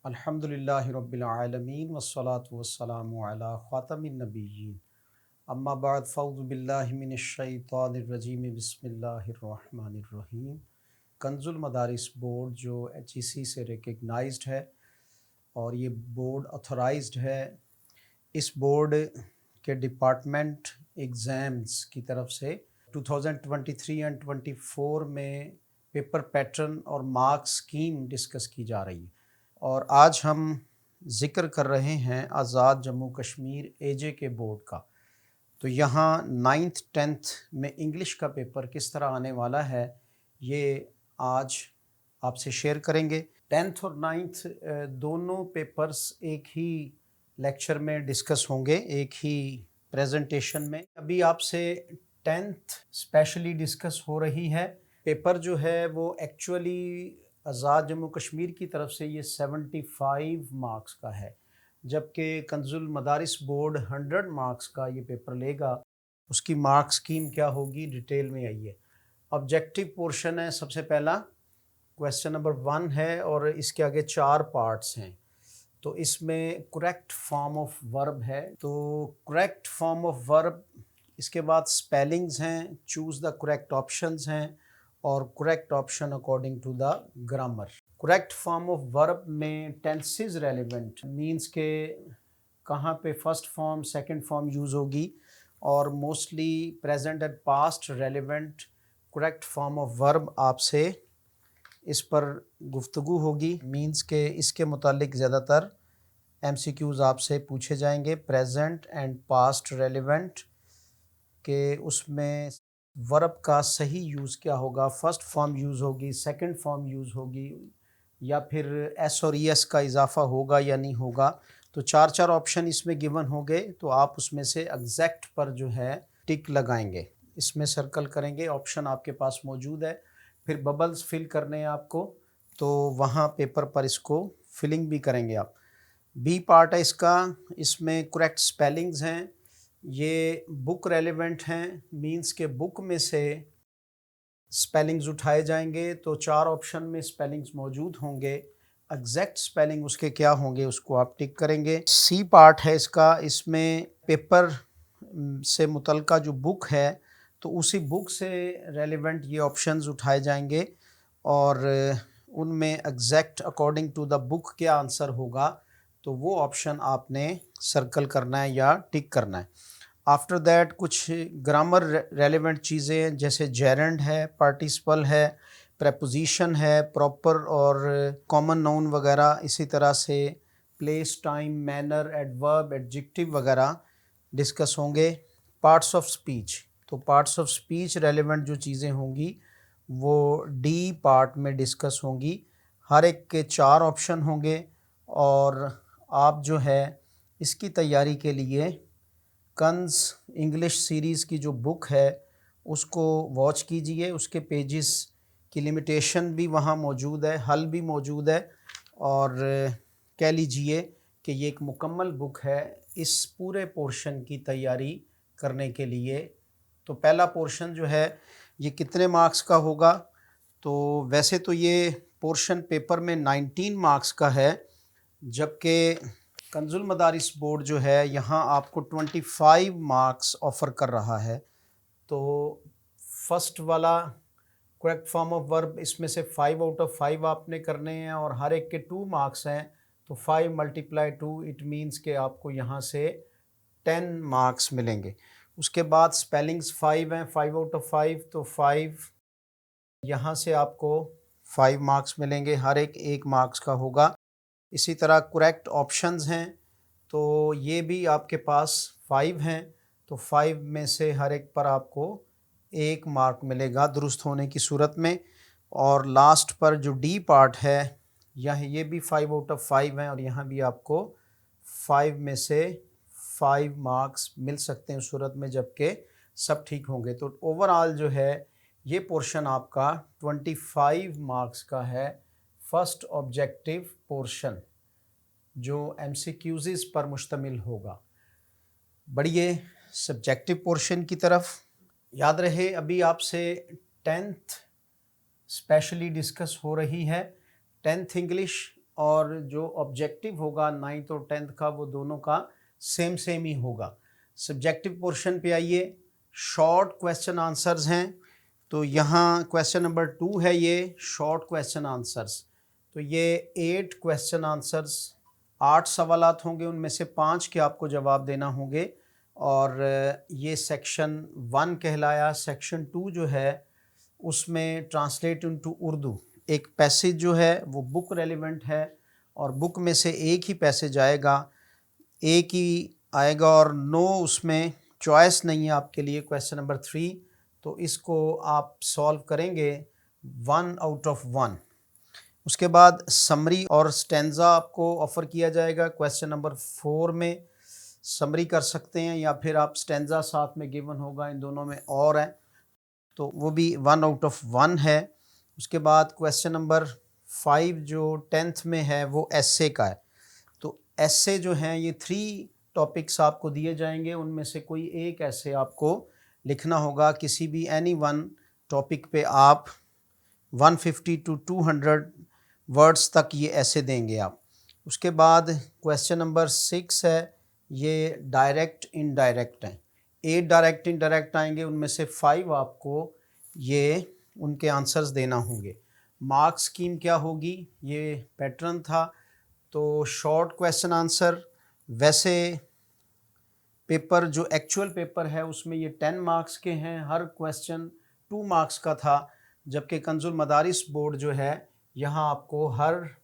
अल्हम्दुलिल्लाहि रब्बिल आलमीन वस्सलातु वस्सलामु अला ख़ातमिन नबिय्यीन अम्मा बाद फ़अऊज़ु बिल्लाहि मिनश शैतानिर रजीम बिस्मिल्लाहिर रहमानिर रहीम। कंजुल मदारिस बोर्ड जो HEC से रिकग्नाइज्ड है और ये बोर्ड ऑथराइज्ड है। इस बोर्ड के डिपार्टमेंट एग्ज़ाम्स की तरफ से 2023 एंड 24 में पेपर पैटर्न और मार्क्स स्कीम डिस्कस की जा रही है और आज हम ज़िक्र कर रहे हैं आज़ाद जम्मू कश्मीर AJ के बोर्ड का। तो यहाँ 9th 10th में इंग्लिश का पेपर किस तरह आने वाला है ये आज आपसे शेयर करेंगे। 10th और 9th दोनों पेपर्स एक ही लेक्चर में डिस्कस होंगे, एक ही प्रेजेंटेशन में। अभी आपसे 10th स्पेशली डिस्कस हो रही है। पेपर जो है वो एक्चुअली आज़ाद जम्मू कश्मीर की तरफ से ये 75 मार्क्स का है, जबकि कंजुल मदारिस बोर्ड 100 मार्क्स का ये पेपर लेगा। उसकी मार्क्स स्कीम क्या होगी डिटेल में आइए। ऑब्जेक्टिव पोर्शन है, सबसे पहला क्वेश्चन नंबर 1 है और इसके आगे 4 पार्ट्स हैं। तो इसमें करेक्ट फॉर्म ऑफ वर्ब है, तो करेक्ट फॉर्म ऑफ वर्ब, इसके बाद स्पेलिंग्स हैं, चूज़ द करेक्ट ऑप्शंस हैं और correct option according to the grammar. Correct form of verb में टेंसेस रेलिवेंट मींस के कहाँ पे first form second form use होगी और mostly present and past relevant correct form of verb आपसे इस पर गुफ्तगू होगी। मींस के इसके मुतालिक ज़्यादातर MCQs आपसे पूछे जाएंगे। प्रेजेंट एंड पास्ट रेलिवेंट के उसमें वर्ब का सही यूज़ क्या होगा, फर्स्ट फॉर्म यूज़ होगी, सेकंड फॉर्म यूज़ होगी या फिर S और ES का इजाफा होगा या नहीं होगा। तो 4 ऑप्शन इसमें गिवन होंगे, तो आप उसमें से एग्जैक्ट पर जो है टिक लगाएंगे, इसमें सर्कल करेंगे। ऑप्शन आपके पास मौजूद है, फिर बबल्स फिल करने हैं आपको, तो वहाँ पेपर पर इसको फिलिंग भी करेंगे आप। B पार्ट है इसका, इसमें करेक्ट स्पेलिंग्स हैं, ये बुक रेलिवेंट हैं, मींस के बुक में से स्पेलिंग्स उठाए जाएंगे। तो 4 ऑप्शन में स्पेलिंग्स मौजूद होंगे, एग्जैक्ट स्पेलिंग उसके क्या होंगे उसको आप टिक करेंगे। C पार्ट है इसका, इसमें पेपर से मुतलका जो बुक है तो उसी बुक से रेलिवेंट ये ऑप्शंस उठाए जाएंगे और उनमें exact according to the book क्या आंसर होगा तो वो ऑप्शन आपने सर्कल करना है या टिक करना है। आफ्टर दैट कुछ ग्रामर रेलिवेंट चीज़ें हैं, जैसे जेरेंड है, पार्टिसिपल है, प्रेपोजिशन है, प्रॉपर और कॉमन नाउन वगैरह, इसी तरह से place, time, manner, adverb, adjective वगैरह डिस्कस होंगे। पार्ट्स ऑफ स्पीच, तो पार्ट्स ऑफ स्पीच रेलिवेंट जो चीज़ें होंगी वो D पार्ट में डिस्कस होंगी। हर एक के 4 ऑप्शन होंगे और आप जो है इसकी तैयारी के लिए कंज इंग्लिश सीरीज़ की जो बुक है उसको वॉच कीजिए। उसके पेजेस की लिमिटेशन भी वहाँ मौजूद है, हल भी मौजूद है और कह लीजिए कि ये एक मुकम्मल बुक है इस पूरे पोर्शन की तैयारी करने के लिए। तो पहला पोर्शन जो है ये कितने मार्क्स का होगा, तो वैसे तो ये पोर्शन पेपर में 19 मार्क्स का है, जबकि कंजुल मदारिस बोर्ड जो है यहाँ आपको 25 मार्क्स ऑफ़र कर रहा है। तो फर्स्ट वाला करेक्ट फॉर्म ऑफ वर्ब, इसमें से 5 आउट ऑफ 5 आपने करने हैं और हर एक के 2 मार्क्स हैं, तो 5 × 2 इट मीन्स के आपको यहाँ से 10 मार्क्स मिलेंगे। उसके बाद स्पेलिंग्स 5 हैं, 5 आउट ऑफ 5, तो 5 यहाँ से आपको 5 मार्क्स मिलेंगे, हर एक 1 मार्क्स का होगा। इसी तरह करेक्ट ऑप्शंस हैं, तो ये भी आपके पास 5 हैं, तो 5 में से हर एक पर आपको 1 मार्क मिलेगा दुरुस्त होने की सूरत में। और लास्ट पर जो D पार्ट है यहाँ ये भी 5 आउट ऑफ 5 हैं और यहाँ भी आपको 5 में से 5 मार्क्स मिल सकते हैं उस सूरत में जबकि सब ठीक होंगे। तो ओवरऑल जो है ये पोर्शन आपका 25 मार्क्स का है, फर्स्ट ऑब्जेक्टिव पोर्शन जो MCQs पर मुश्तमिल होगा। बढ़िए सब्जेक्टिव पोर्शन की तरफ। याद रहे अभी आपसे 10th स्पेशली डिस्कस हो रही है, 10th इंग्लिश और जो ऑब्जेक्टिव होगा 9th और 10th का वो दोनों का सेम ही होगा। सब्जेक्टिव पोर्शन पे आइए, शॉर्ट क्वेश्चन आंसर्स हैं। तो यहाँ क्वेश्चन नंबर 2 है, ये शॉर्ट क्वेश्चन आंसर्स। तो ये 8 क्वेश्चन आंसर्स, 8 सवालात होंगे, उनमें से 5 के आपको जवाब देना होंगे। और ये सेक्शन 1 कहलाया। सेक्शन 2 जो है उसमें ट्रांसलेट इनटू उर्दू, एक पैसेज जो है वो बुक रेलिवेंट है और बुक में से एक ही पैसेज आएगा, एक ही आएगा और नो उसमें चॉइस नहीं है आपके लिए। क्वेश्चन नंबर 3, तो इसको आप सॉल्व करेंगे 1 आउट ऑफ 1। उसके बाद समरी और स्टेंजा आपको ऑफ़र किया जाएगा। क्वेश्चन नंबर 4 में समरी कर सकते हैं या फिर आप स्टेंजा साथ में गिवन होगा, इन दोनों में और है, तो वो भी 1 आउट ऑफ 1 है। उसके बाद क्वेश्चन नंबर 5 जो 10th में है वो एस्से का है। तो एस्से जो हैं ये 3 टॉपिक्स आपको दिए जाएंगे, उनमें से कोई एक एस्से आपको लिखना होगा। किसी भी एनी वन टॉपिक पे आप 150 टू 200 वर्ड्स तक ये एस्से देंगे आप। उसके बाद क्वेश्चन नंबर 6 है, ये डायरेक्ट इनडायरेक्ट हैं। 8 डायरेक्ट इनडायरेक्ट आएंगे, उनमें से 5 आपको ये उनके आंसर्स देना होंगे। मार्क्स स्कीम क्या होगी, ये पैटर्न था। तो शॉर्ट क्वेश्चन आंसर, वैसे पेपर जो एक्चुअल पेपर है उसमें ये 10 मार्क्स के हैं, हर क्वेश्चन 2 मार्क्स का था। जबकि कंजुल मदारिस बोर्ड जो है यहाँ आपको हर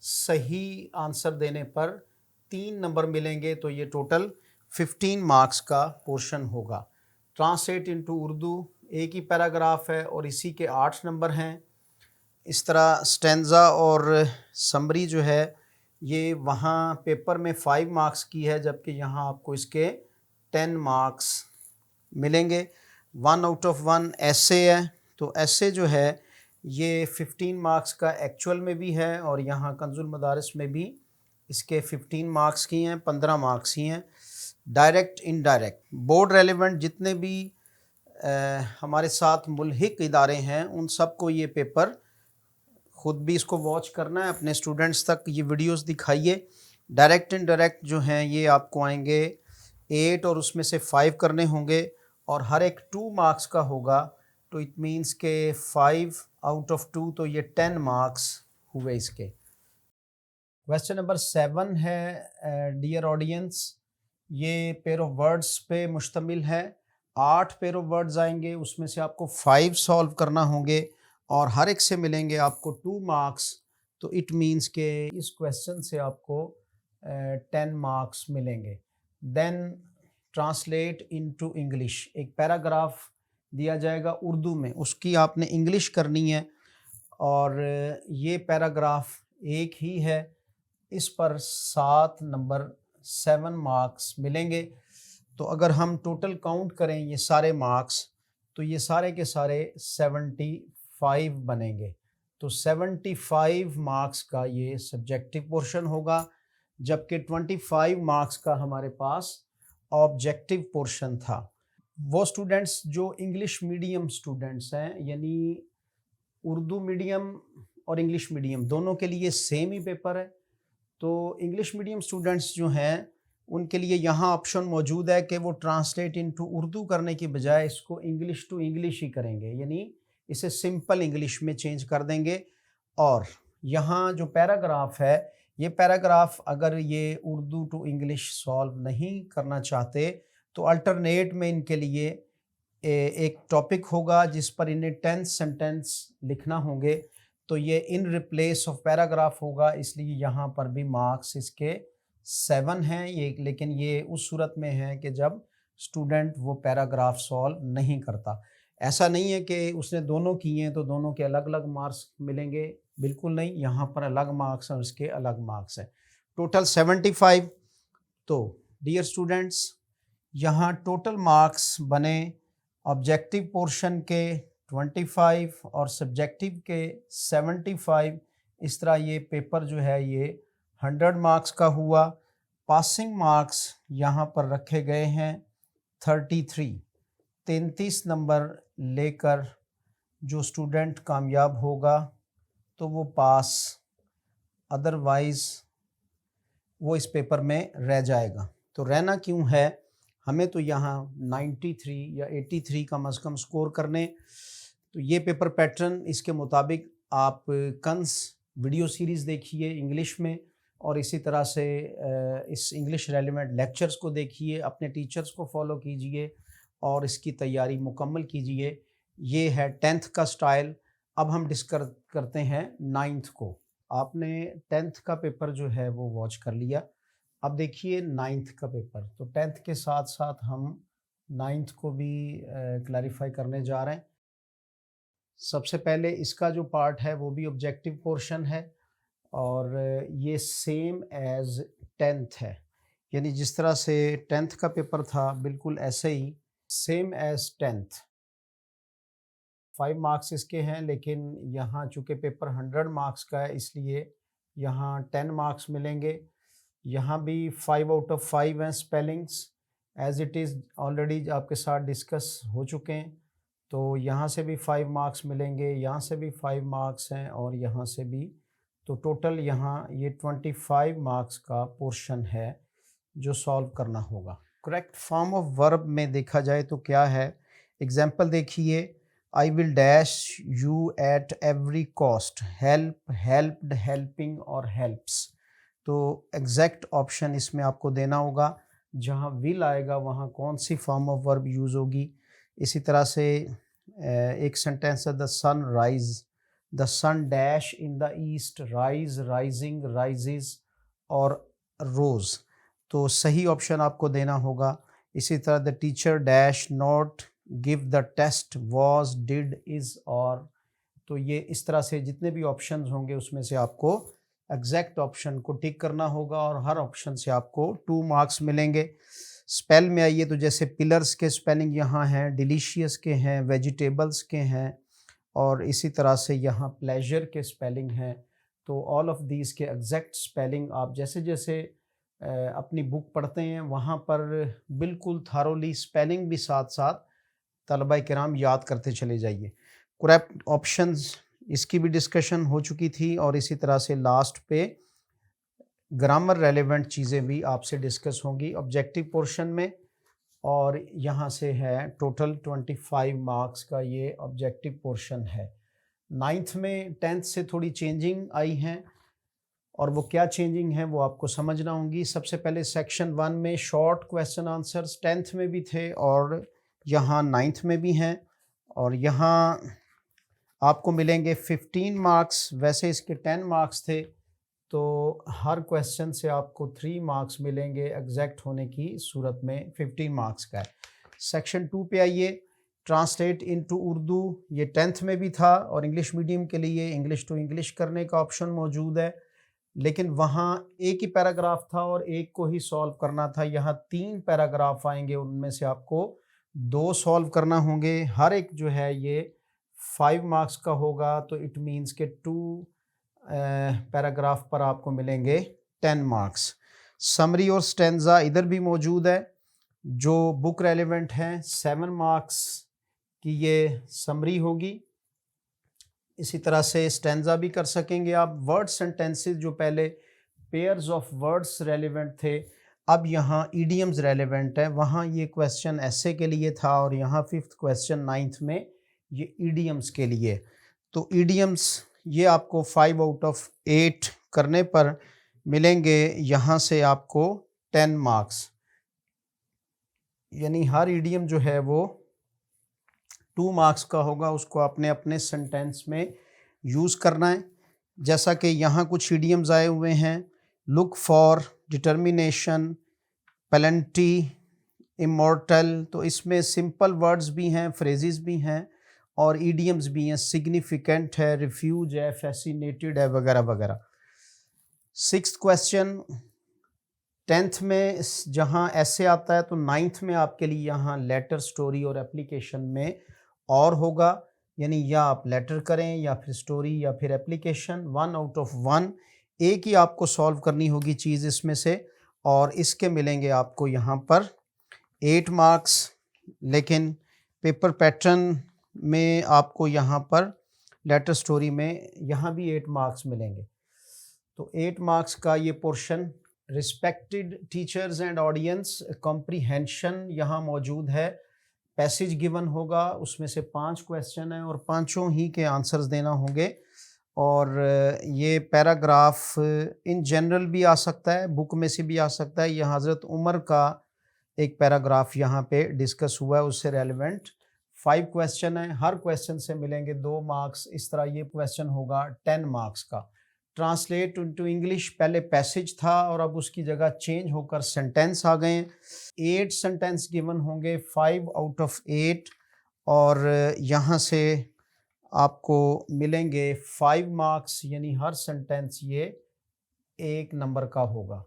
सही आंसर देने पर 3 नंबर मिलेंगे, तो ये टोटल 15 मार्क्स का पोर्शन होगा। ट्रांसलेट इनटू उर्दू एक ही पैराग्राफ है और इसी के 8 नंबर हैं। इस तरह स्टेंजा और समरी जो है ये वहाँ पेपर में 5 मार्क्स की है, जबकि यहाँ आपको इसके 10 मार्क्स मिलेंगे। 1 आउट ऑफ 1 एस्से है, तो एस्से जो है ये 15 मार्क्स का एक्चुअल में भी है और यहाँ कंजुल मदारिस में भी इसके 15 मार्क्स की हैं, 15 मार्क्स ही हैं। डायरेक्ट इनडायरेक्ट बोर्ड रेलिवेंट जितने भी हमारे साथ मुल्हिक इदारे हैं उन सबको ये पेपर ख़ुद भी इसको वॉच करना है, अपने स्टूडेंट्स तक ये वीडियोस दिखाइए। डायरेक्ट इनडायरेक्ट जो हैं ये आपको आएंगे 8 और उसमें से 5 करने होंगे और हर एक 2 मार्क्स का होगा, तो इट मीन्स के 5 आउट ऑफ 2, तो ये 10 मार्क्स हुए इसके। क्वेश्चन नंबर 7 है, डियर ऑडियंस, ये पेयर ऑफ वर्ड्स पे मुश्तमिल है। 8 पेयर ऑफ वर्ड्स आएंगे, उसमें से आपको 5 सॉल्व करना होंगे और हर एक से मिलेंगे आपको 2 मार्क्स। तो इट मीन्स के इस क्वेश्चन से आपको 10 मार्क्स मिलेंगे। देन ट्रांसलेट इनटू इंग्लिश, एक पैराग्राफ दिया जाएगा उर्दू में, उसकी आपने इंग्लिश करनी है और ये पैराग्राफ एक ही है, इस पर 7 नंबर 7 मार्क्स मिलेंगे। तो अगर हम टोटल काउंट करें ये सारे मार्क्स, तो ये सारे के सारे 75 बनेंगे। तो 75 मार्क्स का ये सब्जेक्टिव पोर्शन होगा, जबकि 25 मार्क्स का हमारे पास ऑब्जेक्टिव पोर्शन था। वो स्टूडेंट्स जो इंग्लिश मीडियम स्टूडेंट्स हैं, यानी उर्दू मीडियम और इंग्लिश मीडियम दोनों के लिए सेम ही पेपर है, तो इंग्लिश मीडियम स्टूडेंट्स जो हैं उनके लिए यहाँ ऑप्शन मौजूद है कि वो ट्रांसलेट इनटू उर्दू करने की बजाय इसको इंग्लिश टू इंग्लिश ही करेंगे, यानी इसे सिंपल इंग्लिश में चेंज कर देंगे। और यहाँ जो पैराग्राफ है, ये पैराग्राफ अगर ये उर्दू टू इंग्लिश सॉल्व नहीं करना चाहते तो अल्टरनेट में इनके लिए एक टॉपिक होगा जिस पर इन्हें 10 सेंटेंस लिखना होंगे, तो ये इन रिप्लेस ऑफ पैराग्राफ होगा, इसलिए यहाँ पर भी मार्क्स इसके 7 हैं ये। लेकिन ये उस सूरत में है कि जब स्टूडेंट वो पैराग्राफ सॉल्व नहीं करता। ऐसा नहीं है कि उसने दोनों किए हैं तो दोनों के अलग अलग मार्क्स मिलेंगे, बिल्कुल नहीं, यहाँ पर अलग मार्क्स हैं और इसके अलग मार्क्स हैं, टोटल 75। तो डियर स्टूडेंट्स, यहाँ टोटल मार्क्स बने ऑब्जेक्टिव पोर्शन के 25 और सब्जेक्टिव के 75। इस तरह ये पेपर जो है ये 100 मार्क्स का हुआ। पासिंग मार्क्स यहाँ पर रखे गए हैं 33 नंबर लेकर जो स्टूडेंट कामयाब होगा तो वो पास अदरवाइज़ वो इस पेपर में रह जाएगा। तो रहना क्यों है, हमें तो यहाँ 93 या 83 कम से कम स्कोर करने। तो ये पेपर पैटर्न, इसके मुताबिक आप कंस वीडियो सीरीज़ देखिए इंग्लिश में, और इसी तरह से इस इंग्लिश रेलिवेंट लेक्चर्स को देखिए, अपने टीचर्स को फॉलो कीजिए और इसकी तैयारी मुकम्मल कीजिए। ये है 10th का स्टाइल। अब हम डिस्कस करते हैं 9th को। आपने 10th का पेपर जो है वो वॉच कर लिया। अब देखिए 9th का पेपर। तो 10th के साथ साथ हम 9th को भी क्लैरिफाई करने जा रहे हैं। सबसे पहले इसका जो पार्ट है वो भी ऑब्जेक्टिव पोर्शन है, और ये सेम एज 10th है, यानी जिस तरह से 10th का पेपर था बिल्कुल ऐसे ही सेम एज 10th। 5 मार्क्स इसके हैं, लेकिन यहाँ चूँकि पेपर 100 मार्क्स का है इसलिए यहाँ 10 मार्क्स मिलेंगे। यहाँ भी 5 आउट ऑफ 5 हैं spellings, as it is already आपके साथ डिस्कस हो चुके हैं। तो यहाँ से भी 5 मार्क्स मिलेंगे, यहाँ से भी 5 मार्क्स हैं, और यहाँ से भी। तो टोटल यहाँ ये 25 मार्क्स का पोर्शन है जो सॉल्व करना होगा। करेक्ट फॉर्म ऑफ वर्ब में देखा जाए तो क्या है, एग्जाम्पल देखिए, I will dash you at every cost, help, helped, helping और हेल्प्स। तो एग्जैक्ट ऑप्शन इसमें आपको देना होगा, जहाँ विल आएगा वहाँ कौन सी फॉर्म ऑफ वर्ब यूज़ होगी। इसी तरह से एक सेंटेंस है, the sun rise, the sun dash in the east, rise, rising, rises और रोज। तो सही ऑप्शन आपको देना होगा। इसी तरह the teacher dash not give the test, was, did, is और। तो ये इस तरह से जितने भी ऑप्शंस होंगे उसमें से आपको एग्जैक्ट ऑप्शन को टिक करना होगा, और हर ऑप्शन से आपको 2 मार्क्स मिलेंगे। स्पेल में आइए तो जैसे पिलर्स के स्पेलिंग यहाँ हैं, डिलीशियस के हैं, वेजिटेबल्स के हैं, और इसी तरह से यहाँ प्लेजर के स्पेलिंग हैं। तो ऑल ऑफ दीज के एग्जैक्ट स्पेलिंग आप जैसे जैसे अपनी बुक पढ़ते हैं वहाँ पर बिल्कुल थारोली स्पेलिंग भी साथ साथ तलबा किराम याद करते चले जाइए। करेक्ट ऑप्शंस इसकी भी डिस्कशन हो चुकी थी, और इसी तरह से लास्ट पे ग्रामर रेलेवेंट चीज़ें भी आपसे डिस्कस होंगी ऑब्जेक्टिव पोर्शन में। और यहाँ से है टोटल 25 मार्क्स का ये ऑब्जेक्टिव पोर्शन है। 9th में 10th से थोड़ी चेंजिंग आई हैं, और वो क्या चेंजिंग है वो आपको समझना होंगी। सबसे पहले सेक्शन 1 में शॉर्ट क्वेश्चन आंसर्स 10th में भी थे और यहाँ 9th में भी हैं, और यहाँ आपको मिलेंगे 15 मार्क्स। वैसे इसके 10 मार्क्स थे, तो हर क्वेश्चन से आपको 3 मार्क्स मिलेंगे एग्जैक्ट होने की सूरत में। 15 मार्क्स का है। सेक्शन 2 पे आइए, ट्रांसलेट इनटू उर्दू। ये 10th में भी था, और इंग्लिश मीडियम के लिए इंग्लिश टू इंग्लिश करने का ऑप्शन मौजूद है, लेकिन वहाँ एक ही पैराग्राफ था और एक को ही सॉल्व करना था। यहाँ 3 पैराग्राफ आएंगे, उनमें से आपको 2 सॉल्व करना होंगे। हर एक जो है ये 5 मार्क्स का होगा, तो इट मीन्स के 2 पैराग्राफ पर आपको मिलेंगे 10 मार्क्स। समरी और स्टेंजा इधर भी मौजूद है, जो बुक रेलेवेंट हैं। 7 मार्क्स की ये समरी होगी। इसी तरह से स्टेंजा भी कर सकेंगे आप। वर्ड सेंटेंसेस जो पहले पेयर्स ऑफ वर्ड्स रेलेवेंट थे, अब यहाँ ईडियम्स रेलेवेंट है। वहाँ ये क्वेश्चन ऐसे के लिए था, और यहाँ 5th क्वेश्चन 9th में ये ईडियम्स के लिए। तो ईडियम्स ये आपको 5 आउट ऑफ 8 करने पर मिलेंगे यहाँ से आपको 10 मार्क्स, यानी हर ईडियम जो है वो 2 मार्क्स का होगा। उसको आपने अपने सेंटेंस में यूज़ करना है। जैसा कि यहाँ कुछ ईडियम्स आए हुए हैं, look for, determination, plenty, immortal. तो इसमें सिंपल वर्ड्स भी हैं, फ्रेजेस भी हैं, और ईडियम्स भी हैं। सिग्निफिकेंट है, रिफ्यूज है, फैसिनेटेड है, वगैरह वगैरह। 6th क्वेश्चन 10th में जहाँ ऐसे आता है, तो 9th में आपके लिए यहाँ लेटर, स्टोरी और एप्लीकेशन में और होगा, यानी या आप लेटर करें या फिर स्टोरी या फिर एप्लीकेशन। 1 आउट ऑफ 1 एक ही आपको सॉल्व करनी होगी चीज़ इसमें से, और इसके मिलेंगे आपको यहाँ पर 8 मार्क्स। लेकिन पेपर पैटर्न में आपको यहाँ पर लेटर, स्टोरी में यहाँ भी 8 मार्क्स मिलेंगे। तो 8 मार्क्स का ये portion. Respected teachers and audience, comprehension यहाँ मौजूद है। पैसेज गिवन होगा, उसमें से 5 क्वेश्चन हैं और पांचों ही के आंसर्स देना होंगे। और ये पैराग्राफ इन जनरल भी आ सकता है, बुक में से भी आ सकता है। यह हज़रत उमर का एक पैराग्राफ यहाँ पे डिस्कस हुआ है, उससे रेलिवेंट 5 क्वेश्चन है। हर क्वेश्चन से मिलेंगे 2 मार्क्स। इस तरह ये क्वेश्चन होगा 10 मार्क्स का। ट्रांसलेट इनटू इंग्लिश, पहले पैसेज था और अब उसकी जगह चेंज होकर सेंटेंस आ गए। 8 सेंटेंस गिवन होंगे, 5 आउट ऑफ 8, और यहाँ से आपको मिलेंगे 5 मार्क्स, यानी हर सेंटेंस ये 1 नंबर का होगा।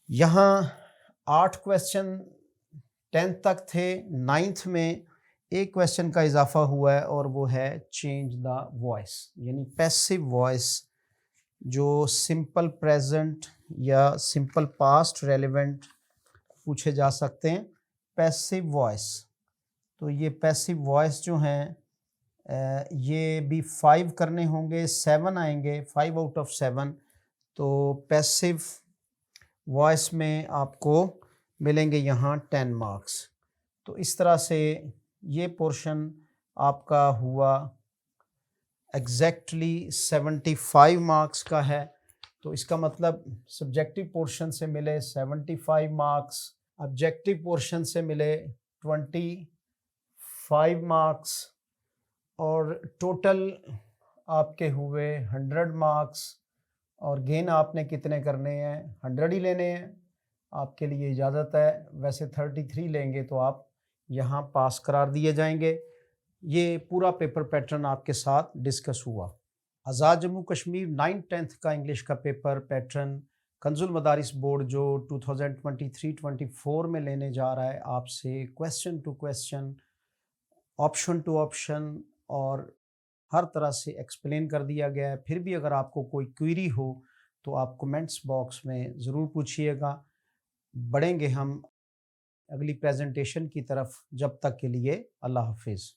यहाँ 8 क्वेश्चन 10th तक थे। 9th में एक क्वेश्चन का इजाफा हुआ है और वो है चेंज द वॉइस, यानी पैसिव वॉइस जो सिंपल प्रेजेंट या सिंपल पास्ट रेलेवेंट पूछे जा सकते हैं। पैसिव वॉइस, तो ये पैसिव वॉइस जो हैं ये भी 5 करने होंगे, 7 आएंगे, 5 आउट ऑफ 7। तो पैसिव वॉइस में आपको मिलेंगे यहाँ 10 मार्क्स। तो इस तरह से ये पोर्शन आपका हुआ एग्जैक्टली 75 मार्क्स का है। तो इसका मतलब सब्जेक्टिव पोर्शन से मिले 75 मार्क्स, ऑब्जेक्टिव पोर्शन से मिले 25 मार्क्स, और टोटल आपके हुए 100 मार्क्स। और गेन आपने कितने करने हैं? 100 ही लेने हैं, आपके लिए इजाज़त है। वैसे 33 लेंगे तो आप यहाँ पास करार दिए जाएंगे। ये पूरा पेपर पैटर्न आपके साथ डिस्कस हुआ। आज़ाद जम्मू कश्मीर 9th-10th का इंग्लिश का paper pattern Kanzul Madaris board जो 2023-24 में लेने जा रहा है आपसे question to question, option to option और हर तरह से एक्सप्लेन कर दिया गया है। फिर भी अगर आपको कोई क्वेरी हो तो आप कमेंट्स बॉक्स में ज़रूर पूछिएगा। बढ़ेंगे हम अगली प्रेजेंटेशन की तरफ, जब तक के लिए अल्लाह हाफिज़।